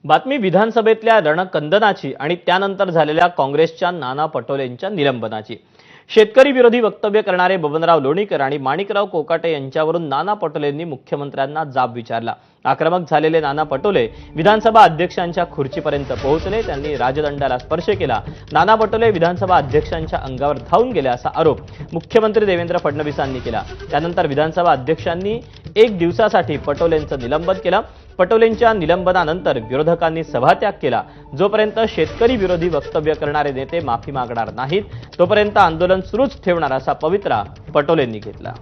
बातमी विधानसभेतल्या रणकंदनाची आणि त्यानंतर झालेल्या काँग्रेसच्या नाना पटोलेंच्या निलंबनाची। शेतकरी विरोधी वक्तव्य करणारे बबनराव लोणीकर आणि माणिकराव कोकाटे यांच्यावरून नाना पटोलेंनी मुख्यमंत्र्यांना जाब विचारला। आक्रमक झालेले नाना पटोले विधानसभा अध्यक्षांच्या खुर्चीपर्यंत पोहोचले। त्यांनी राजदंडाला स्पर्श केला। नाना पटोले विधानसभा अध्यक्षांच्या अंगावर धावून गेले असा आरोप मुख्यमंत्री देवेंद्र फडणवीसांनी केला। त्यानंतर विधानसभा अध्यक्षांनी 1 दिवसासाठी पटोलेंचं निलंबन केलं। पटोलेंच्या निलंबनानंतर विरोधकांनी सभात्याग केला। जोपर्यंत शेतकरी विरोधी वक्तव्य करणारे नेते माफी मागणार नाहीत तोपर्यंत आंदोलन सुरूच ठेवणार असा पवित्रा पटोलेंनी घेतला।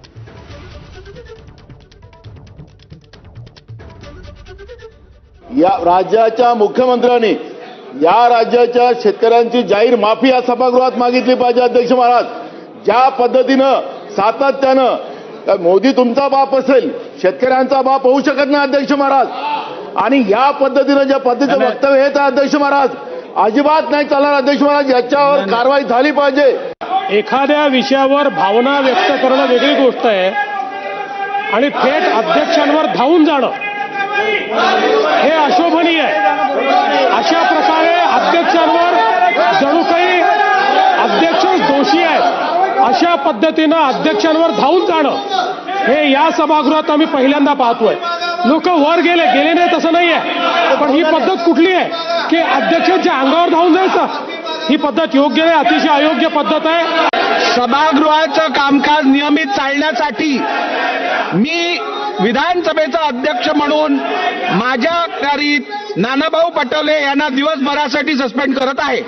या राज्याच्या मुख्यमंत्र्यांनी या राज्याच्या शेतकऱ्यांची जाहीर माफी या सभागृहात मागितली पाहिजे। अध्यक्ष महाराज, ज्या पद्धतीनं सातत्यानं मोदी तुमचा बाप असेल, शेतकऱ्यांचा बाप होऊ शकत नाही अध्यक्ष महाराज, आणि या पद्धतीनं ज्या पद्धतीचं वक्तव्य येत आहे अध्यक्ष महाराज, अजिबात नाही चालणार अध्यक्ष महाराज। याच्यावर कारवाई झाली पाहिजे। एखाद्या विषयावर भावना व्यक्त करणं वेगळी गोष्ट आहे आणि थेट अध्यक्षांवर धावून जाणं हे अशोभनीय आहे। अशा प्रकारे अध्यक्षांवर जणू काही अध्यक्ष दोषी आहेत अशा पद्धतीनं अध्यक्षांवर धावून जाणं हे या सभागृहात आम्ही पहिल्यांदा पाहतोय। लोक वर गेले नाही तसं नाहीये, पण ही पद्धत कुठली आहे की अध्यक्षांच्या अंगावर धावून जायचं? ही पद्धत योग्य नाही, अतिशय अयोग्य पद्धत आहे। सभागृहाचं कामकाज नियमित चालण्यासाठी मी विधानसभेचा अध्यक्ष म्हणून माझ्या अखत्यारीत नानाभाऊ पटोले यांना दिवसभरासाठी सस्पेंड करत आहे।